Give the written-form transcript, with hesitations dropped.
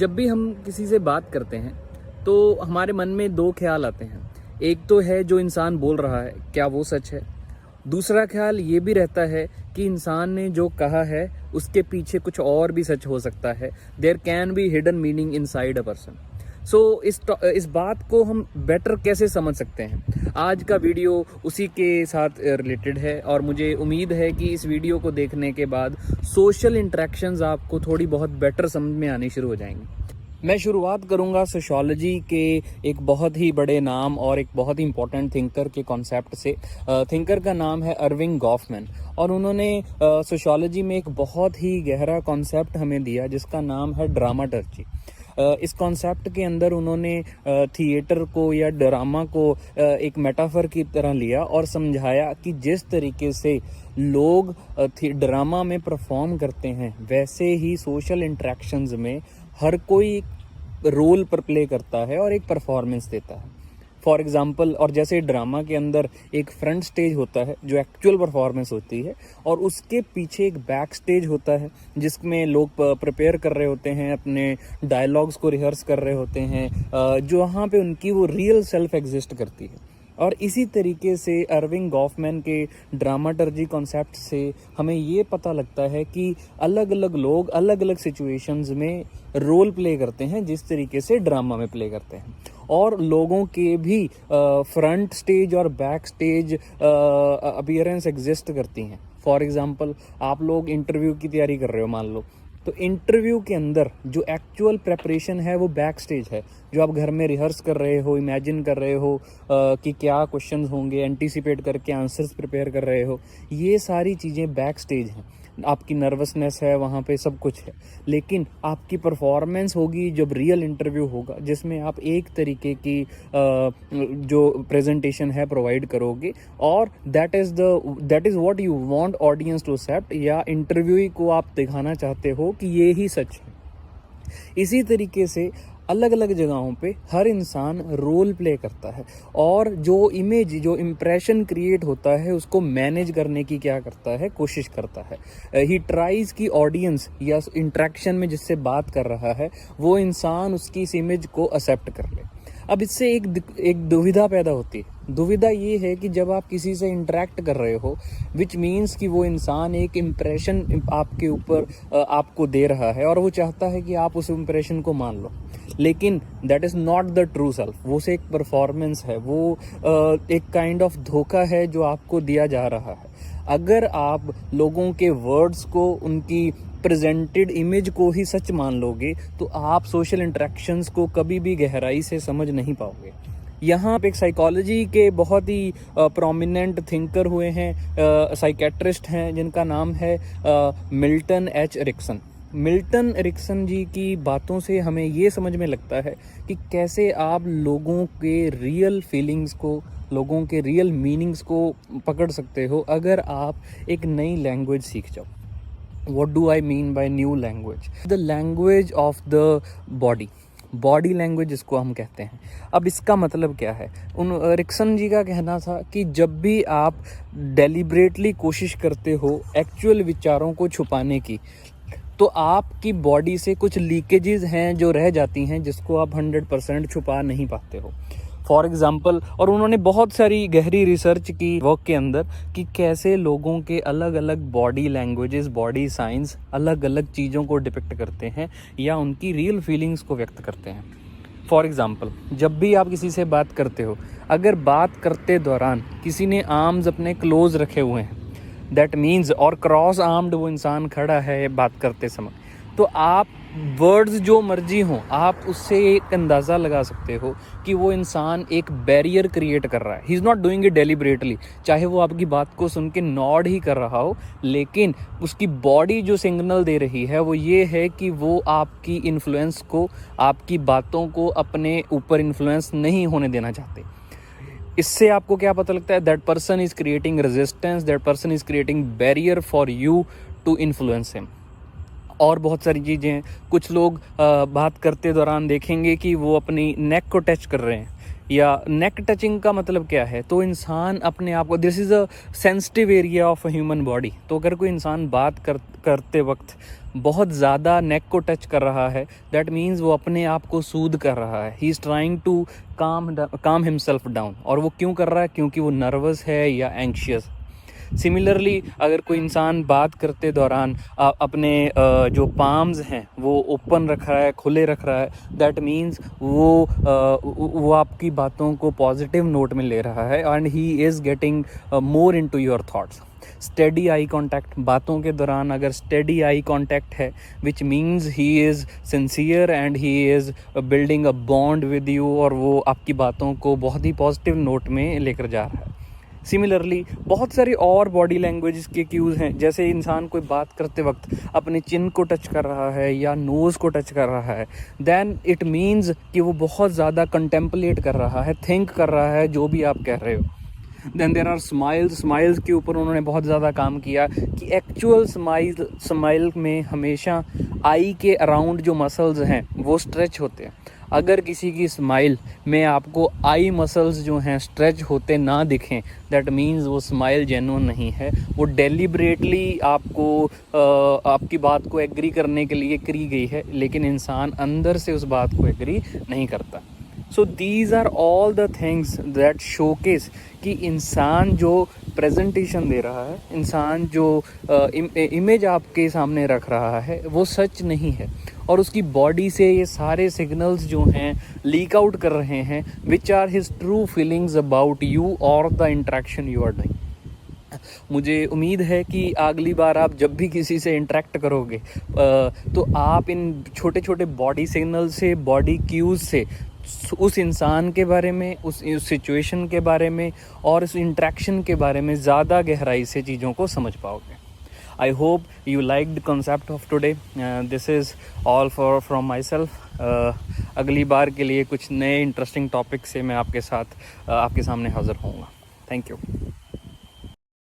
जब भी हम किसी से बात करते हैं तो हमारे मन में दो ख्याल आते हैं। एक तो है जो इंसान बोल रहा है क्या वो सच है। दूसरा ख्याल ये भी रहता है कि इंसान ने जो कहा है उसके पीछे कुछ और भी सच हो सकता है। There can be hidden meaning inside a person. So इस बात को हम बेटर कैसे समझ सकते हैं, आज का वीडियो उसी के साथ रिलेटेड है। और मुझे उम्मीद है कि इस वीडियो को देखने के बाद सोशल इंटरेक्शंस आपको थोड़ी बहुत बेटर समझ में आनी शुरू हो जाएंगी। मैं शुरुआत करूंगा सोशियोलॉजी के एक बहुत ही बड़े नाम और एक बहुत ही इंपॉर्टेंट थिंकर के कॉन्सेप्ट से। थिंकर का नाम है अर्विंग गॉफमैन और उन्होंने सोशियोलॉजी में एक बहुत ही गहरा कॉन्सेप्ट हमें दिया जिसका नाम है ड्रामाटर्जी। इस कॉन्सेप्ट के अंदर उन्होंने थिएटर को या ड्रामा को एक मेटाफर की तरह लिया और समझाया कि जिस तरीके से लोग ड्रामा में परफॉर्म करते हैं वैसे ही सोशल इंटरेक्शंस में हर कोई रोल पर प्ले करता है और एक परफॉर्मेंस देता है। फॉर एग्जाम्पल, और जैसे ड्रामा के अंदर एक फ्रंट स्टेज होता है जो एक्चुअल परफॉर्मेंस होती है और उसके पीछे एक बैक स्टेज होता है जिसमें लोग प्रिपेयर कर रहे होते हैं, अपने डायलॉग्स को रिहर्स कर रहे होते हैं, जो वहाँ पे उनकी वो रियल सेल्फ एग्जिस्ट करती है। और इसी तरीके से अर्विंग गॉफमैन के ड्रामाटर्जी कॉन्सेप्ट से हमें ये पता लगता है कि अलग अलग लोग अलग अलग सिचुएशंस में रोल प्ले करते हैं जिस तरीके से ड्रामा में प्ले करते हैं। और लोगों के भी फ्रंट स्टेज और बैक स्टेज अपीयरेंस एग्जिस्ट करती हैं। फॉर एग्जांपल, आप लोग इंटरव्यू की तैयारी कर रहे हो मान लो, तो इंटरव्यू के अंदर जो एक्चुअल प्रेपरेशन है वो बैक स्टेज है, जो आप घर में रिहर्स कर रहे हो, इमेजिन कर रहे हो कि क्या क्वेश्चंस होंगे, एंटीसिपेट करके आंसर्स प्रिपेयर कर रहे हो। ये सारी चीज़ें बैक स्टेज हैं। आपकी नर्वसनेस है वहाँ पे, सब कुछ है। लेकिन आपकी परफॉर्मेंस होगी जब रियल इंटरव्यू होगा जिसमें आप एक तरीके की जो प्रेजेंटेशन है प्रोवाइड करोगे और that is what you want audience to accept, या इंटरव्यू को आप दिखाना चाहते हो कि ये ही सच है। इसी तरीके से अलग अलग जगहों पे हर इंसान रोल प्ले करता है और जो इम्प्रेशन क्रिएट होता है उसको मैनेज करने की क्या करता है, कोशिश करता है। ही ट्राइज की ऑडियंस या इंटरेक्शन में जिससे बात कर रहा है वो इंसान उसकी इस इमेज को एक्सेप्ट कर ले। अब इससे एक दुविधा पैदा होती है। दुविधा ये है कि जब आप किसी से इंटरेक्ट कर रहे हो विच मीन्स कि वो इंसान एक इम्प्रेशन आपके ऊपर आपको दे रहा है और वो चाहता है कि आप उस इम्प्रेशन को मान लो, लेकिन that is not the true self. वो से एक परफॉर्मेंस है, वो एक काइंड ऑफ धोखा है जो आपको दिया जा रहा है। अगर आप लोगों के वर्ड्स को, उनकी प्रेजेंटेड इमेज को ही सच मान लोगे तो आप सोशल इंटरेक्शंस को कभी भी गहराई से समझ नहीं पाओगे। यहाँ पे एक साइकोलॉजी के बहुत ही प्रोमिनेंट थिंकर हुए हैं, साइकेट्रिस्ट हैं जिनका नाम है Milton H Erickson. Milton Erickson ji की बातों से हमें ये समझ में लगता है कि कैसे आप लोगों के रियल फीलिंग्स को, लोगों के रियल मीनिंग्स को पकड़ सकते हो अगर आप एक नई लैंग्वेज सीख जाओ। What do I mean by new language? The language of the body language जिसको हम कहते हैं। अब इसका मतलब क्या है? एरिक्सन जी का कहना था कि जब भी आप डेलिब्रेटली कोशिश करते हो एक्चुअल विचारों को छुपाने की, तो आपकी बॉडी से कुछ लीकेजेस हैं जो रह जाती हैं जिसको आप 100% छुपा नहीं पाते हो। फॉर एग्जाम्पल, और उन्होंने बहुत सारी गहरी रिसर्च की वर्क के अंदर कि कैसे लोगों के अलग अलग बॉडी लैंग्वेजेस, बॉडी साइंस अलग अलग चीज़ों को डिपिक्ट करते हैं या उनकी रियल फीलिंग्स को व्यक्त करते हैं। फॉर एग्जाम्पल, जब भी आप किसी से बात करते हो, अगर बात करते दौरान किसी ने आर्म्स अपने क्लोज रखे हुए हैं, दैट मीन्स, और क्रॉस आर्म्ड वो इंसान खड़ा है बात करते समय, तो आप वर्ड्स जो मर्जी हों आप उससे एक अंदाज़ा लगा सकते हो कि वो इंसान एक बैरियर क्रिएट कर रहा है। He is not doing it deliberately, चाहे वो आपकी बात को सुन के नॉड ही कर रहा हो, लेकिन उसकी बॉडी जो सिग्नल दे रही है वो ये है कि वो आपकी इन्फ्लुएंस को, आपकी बातों को अपने ऊपर इन्फ्लुएंस नहीं होने देना चाहते। इससे आपको क्या पता लगता है? That person is creating resistance, that person is creating barrier for you to influence him. और बहुत सारी चीज़ें हैं। कुछ लोग बात करते दौरान देखेंगे कि वो अपनी नेक को टच कर रहे हैं, या नेक टचिंग का मतलब क्या है? तो इंसान अपने आप को, this is a sensitive area of a human body. तो अगर कोई इंसान बात करते वक्त बहुत ज़्यादा नेक को टच कर रहा है, दैट मीन्स वो अपने आप को सूद कर रहा है, ही इज़ ट्राइंग टू काम हिमसेल्फ डाउन। और वो क्यों कर रहा है? क्योंकि वो नर्वस है या एंग्शियस। सिमिलरली अगर कोई इंसान बात करते दौरान अपने जो पाम्स हैं वो ओपन रख रहा है, खुले रख रहा है, दैट मीन्स वो आपकी बातों को पॉजिटिव नोट में ले रहा है and he is getting more into your thoughts. Steady eye contact, बातों के दौरान अगर स्टेडी आई कांटेक्ट है, which means he is sincere and he is building a bond with you, और वो आपकी बातों को बहुत ही पॉजिटिव नोट में लेकर जा रहा है। सिमिलरली बहुत सारी और बॉडी लैंग्वेज के क्यूज़ हैं, जैसे इंसान कोई बात करते वक्त अपने चिन को टच कर रहा है या नोज़ को टच कर रहा है, देन इट मीन्स कि वो बहुत ज़्यादा कंटेम्पलेट कर रहा है, थिंक कर रहा है जो भी आप कह रहे हो। देन देर आर स्माइल्स के ऊपर उन्होंने बहुत ज़्यादा काम किया कि एक्चुअल स्माइल में हमेशा आई के अराउंड जो मसल्स हैं वो स्ट्रेच होते हैं। अगर किसी की स्माइल में आपको आई मसल्स जो हैं स्ट्रेच होते ना दिखें, दैट मीन्स वो स्माइल जेन्युइन नहीं है, वो डेलिबरेटली आपको आपकी बात को एग्री करने के लिए करी गई है, लेकिन इंसान अंदर से उस बात को एग्री नहीं करता। So these are all the things that showcase कि इंसान जो प्रेजेंटेशन दे रहा है, इंसान जो इमेज आपके सामने रख रहा है वो सच नहीं है, और उसकी बॉडी से ये सारे सिग्नल्स जो हैं लीक आउट कर रहे हैं which are his true feelings about you और the interaction you are doing. मुझे उम्मीद है कि अगली बार आप जब भी किसी से इंटरेक्ट करोगे तो आप इन छोटे छोटे बॉडी सिग्नल से, बॉडी क्यूज़ से उस इंसान के बारे में, उस सिचुएशन के बारे में और उस इंट्रैक्शन के बारे में ज़्यादा गहराई से चीज़ों को समझ पाओगे। I hope you like the concept of today. This is all from my self. अगली बार के लिए कुछ नए इंटरेस्टिंग टॉपिक से मैं आपके सामने हाज़िर होऊंगा। Thank you.